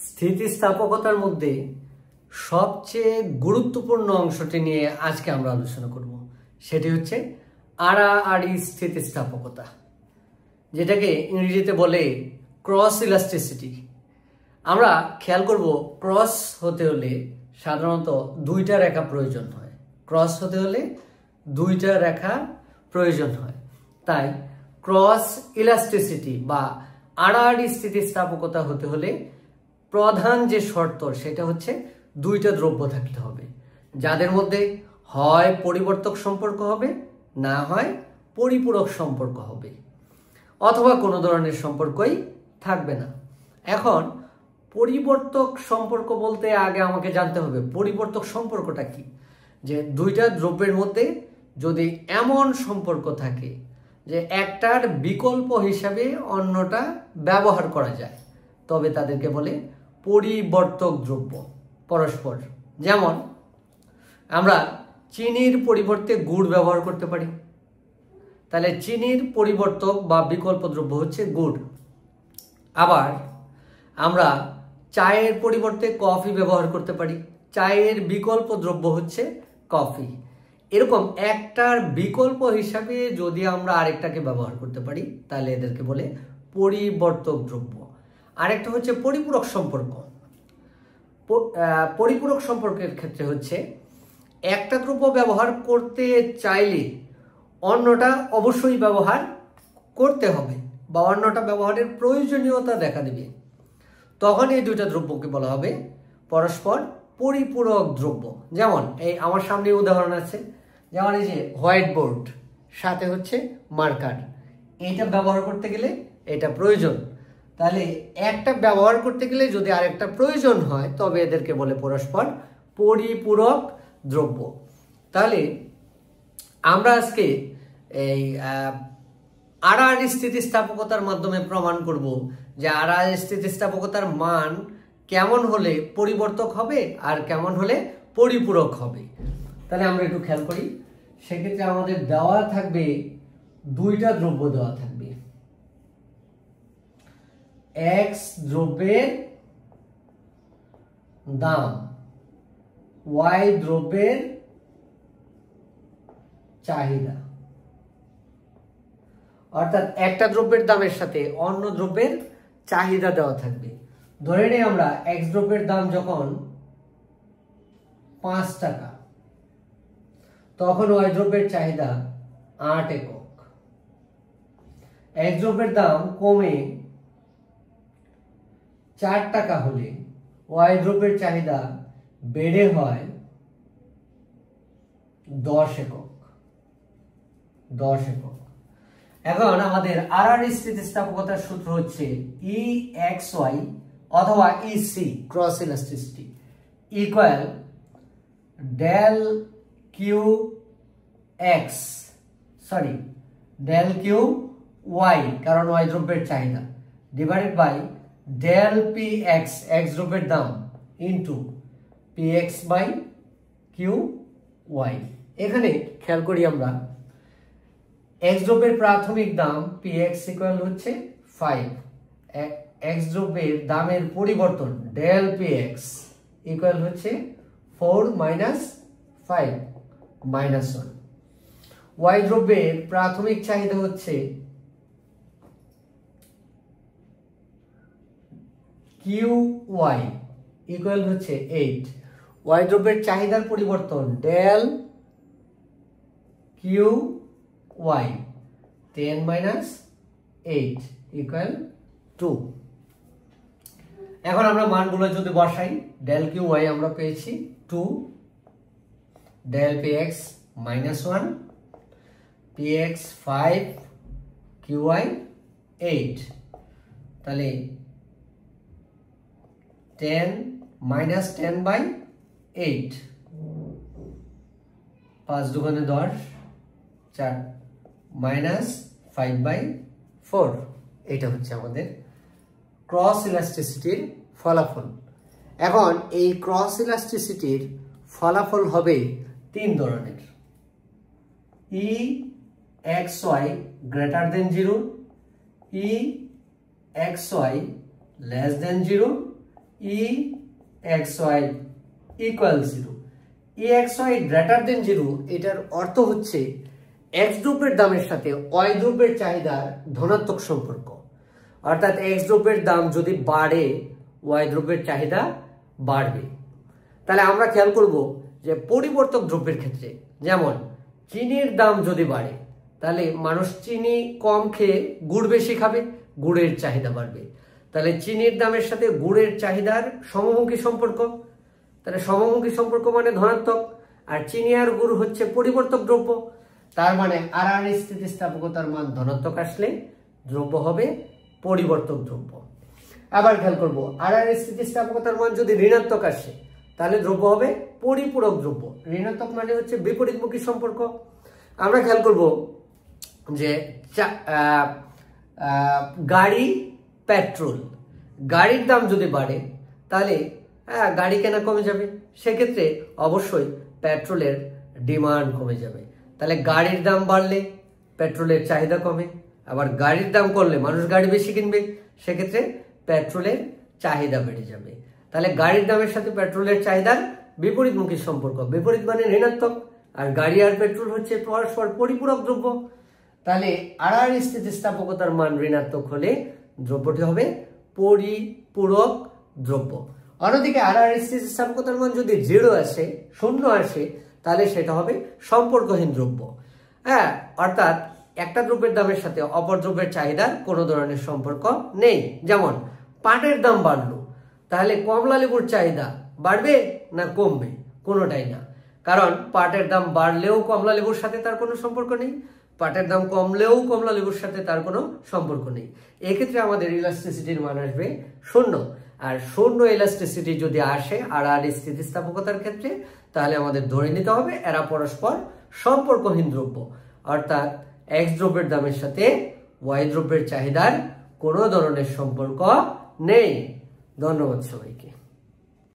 স্থিতিস্থাপকতার মধ্যে সবচেয়ে গুরুত্বপূর্ণ অংশটি নিয়ে আজকে আমরা আলোচনা করব। সেটি হচ্ছে আড়াআড়ি স্থিতিস্থাপকতা, যেটাকে ইংরেজিতে বলে ক্রস ইলাস্টিসিটি। আমরা খেয়াল করব, ক্রস হতে হলে সাধারণত দুইটা রেখা প্রয়োজন হয়। ক্রস হতে হলে দুইটা রেখা প্রয়োজন হয়। তাই ক্রস ইলাস্টিসিটি বা আড়াআড়ি স্থিতিস্থাপকতা হতে হলে প্রধান যে শর্ত সেটা হচ্ছে দুইটা দ্রব্য থাকতে হবে, যাদের মধ্যে হয় পরিবর্তক সম্পর্ক হবে, না হয় পরিপূরক সম্পর্ক হবে, অথবা কোনো ধরনের সম্পর্কই থাকবে না। এখন পরিবর্তক সম্পর্ক বলতে আগে আমাকে জানতে হবে পরিবর্তক সম্পর্কটা কি। যে দুইটা দ্রব্যের মধ্যে যদি এমন সম্পর্ক থাকে যে একটার বিকল্প হিসাবে অন্যটা ব্যবহার করা যায়, তবে তাদেরকে বলে পরিবর্তক দ্রব্য পরস্পর। যেমন আমরা চিনির পরিবর্তে গুড় ব্যবহার করতে পারি, তাহলে চিনির পরিবর্তক বা বিকল্প দ্রব্য হচ্ছে গুড়। আবার আমরা চায়ের পরিবর্তে কফি ব্যবহার করতে পারি, চায়ের বিকল্প দ্রব্য হচ্ছে কফি। এরকম একটার বিকল্প হিসাবে যদি আমরা আরেকটাকে ব্যবহার করতে পারি, তাহলে এদেরকে বলে পরিবর্তক দ্রব্য। আরেকটা হচ্ছে পরিপূরক সম্পর্ক। পরিপূরক সম্পর্কের ক্ষেত্রে হচ্ছে একটা দ্রব্য ব্যবহার করতে চাইলে অন্যটা অবশ্যই ব্যবহার করতে হবে বা অন্যটা ব্যবহারের প্রয়োজনীয়তা দেখা দেবে, তখন এই দুইটা দ্রব্যকে বলা হবে পরস্পর পরিপূরক দ্রব্য। যেমন এই আমার সামনে উদাহরণ আছে, যেমন এই যে হোয়াইট বোর্ড সাথে হচ্ছে মার্কার, এইটা ব্যবহার করতে গেলে এটা প্রয়োজন, তাহলে একটা ব্যবহার করতে গেলে যদি আরেকটা প্রয়োজন হয় তবে এদেরকে বলে পরস্পর পরিপূরক দ্রব্য। তাহলে আমরা আজকে এই আড়াআড়ি স্থিতিস্থাপকতার মাধ্যমে প্রমাণ করব যে আড়াআড়ি স্থিতিস্থাপকতার মান কেমন হলে পরিবর্তক হবে আর কেমন হলে পরিপূরক হবে। তাহলে আমরা একটু খেয়াল করি। সেক্ষেত্রে আমাদের দেওয়া থাকবে দুইটা দ্রব্য দেওয়া থাকবে, এক্স দ্রব্যের দাম, ওয়াই দ্রব্যের চাহিদা। অর্থাৎ একটা দ্রব্যের দামের সাথে অন্য দ্রব্যের চাহিদা দেওয়া থাকবে। ধরে নিই আমরা এক্স দ্রব্যের দাম যখন 5 টাকা, তখন ওয়াই দ্রব্যের চাহিদা 8 একক। এক্স দ্রব্যের দাম কমে 4 টাকা হলে ওয়াই দ্রব্যের চাহিদা বেড়ে হয় 10 একক। এখন আমাদের আড়াআড়ি স্থিতিস্থাপকতার সূত্র হচ্ছে ই এক্স ওয়াই অথবা EC cross elasticity equal del Q X del Q Y, কারণ ওয়াই দ্রব্যের চাহিদা, divided by del P X, X দ্রব্যের দাম, into P X by Q Y. এখানে খেয়াল করি আমরা এক্স দ্রব্যের প্রাথমিক দাম পি এক্স ইকুয়াল হচ্ছে 5, এক্স দ্রব্যের দামের পরিবর্তন ডেল পি এক্স ইকুয়াল হচ্ছে 4 মাইনাস 5 মাইনাস 1। ওয়াই দ্রব্যের প্রাথমিক চাহিদা হচ্ছে কিউ ওয়াই ইকুয়াল হচ্ছে 8, ওয়াই দ্রব্যের চাহিদার পরিবর্তন del Q Y 10 minus 8 equal 2। এখন আমরা মানগুলো যদি বসাই, ডেল কিউ ওয়াই আমরা পেয়েছি 2, del P X minus 1, P X 5, Q Y 8, তাহলে 10 মাইনাস 10 বাই 8, 5 দুগুণে 10, 4 মাইনাস 5 বাই 4। এটা হচ্ছে আমাদের ক্রস ইলাস্টিসিটির ফলাফল। এখন এই ক্রস ইলাস্টিসিটির ফলাফল হবে 3 ধরনের, ই এক্স ওয়াই গ্রেটার দেন 0, ই এক্স ওয়াই লেস দেন 0 ই এক্স ওয়াই ইকুয়াল 0, ই এক্স ওয়াই গ্রেটার দেন 0 এটার অর্থ হচ্ছে এক্স দ্রব্যের দামের সাথে ওয়াই দ্রব্যের চাহিদার ধনাত্মক সম্পর্ক। অর্থাৎ এক্স দ্রব্যের দাম যদি বাড়ে ওয়াই দ্রব্যের চাহিদা বাড়বে। তাহলে আমরা খেয়াল করব যে পরিবর্তক দ্রব্যের ক্ষেত্রে, যেমন চিনির দাম যদি বাড়ে তাহলে মানুষ চিনি কম খেয়ে গুড় বেশি খাবে, গুড়ের চাহিদা বাড়বে। তাহলে চিনির দামের সাথে গুড়ের চাহিদার সমমুখী সম্পর্ক, তাহলে সমমুখী সম্পর্ক মানে ধনাত্মক, আর চিনি আর গুড় হচ্ছে পরিবর্তক দ্রব্য। তার মানে আর আর স্থিতিস্থাপকতার মান ধনাত্মক আসলে দ্রব্য হবে পরিবর্তক দ্রব্য। আবার খেয়াল করব আর আর স্থিতিস্থাপকতার মান যদি ঋণাত্মক আসে তাহলে দ্রব্য হবে পরিপূরক দ্রব্য। ঋণাত্মক মানে হচ্ছে বিপরীতমুখী সম্পর্ক। আমরা খেয়াল করব যে গাড়ি, পেট্রোল, গাড়ির দাম যদি বাড়ে তাহলে গাড়ি কেনা কমে যাবে, সেক্ষেত্রে অবশ্যই পেট্রোলের ডিমান্ড কমে যাবে। তাহলে গাড়ির দাম বাড়লে পেট্রোলের চাহিদা কমে, আবার গাড়ির দাম কমলে মানুষ গাড়ি বেশি কিনবে, সেক্ষেত্রে পেট্রোলের চাহিদা বেড়ে যাবে। তাহলে গাড়ির দামের সাথে পেট্রোলের চাহিদার বিপরীতমুখী সম্পর্ক, বিপরীত মানে ঋণাত্মক, আর গাড়ি আর পেট্রোল হচ্ছে পরস্পর পরিপূরক দ্রব্য। তাহলে আর আর স্থিতিস্থাপকতার মান ঋণাত্মক হলে দ্রব্যটি হবে পরিপূরক দ্রব্য। অন্যদিকে আর আর স্থিতিস্থাপকতার মান যদি 0 আসে, 0 আসে, তাহলে সেটা হবে সম্পর্কহীন দ্রব্য। অর্থাৎ একটা দ্রব্যের দামের সাথে অপর দ্রব্যের চাহিদার কোনো ধরনের সম্পর্ক নেই। যেমন পাটের দাম বাড়লো, তাহলে কমলা লেবুর চাহিদা বাড়বে না কমবে? কোনোটাই না, কারণ পাটের দাম বাড়লেও কমলা লেবুর সাথে তার কোনো সম্পর্ক নেই, পাটের দাম কমলেও কমলা লেবুর সাথে তার কোনো সম্পর্ক নেই। এক্ষেত্রে আমাদের ইলাস্টিসিটির মান আসবে 0, আর 0 ইলাস্টিসিটি যদি আসে আর আর স্থিতিস্থাপকতার ক্ষেত্রে, তাহলে আমাদের ধরে নিতে হবে এরা পরস্পর সম্পর্কহীন দ্রব্য। অর্থাৎ এক্স দ্রব্যের দামের সাথে ওয়াই দ্রব্যের চাহিদার কোনো ধরনের সম্পর্ক নেই। ধন্যবাদ সবাইকে।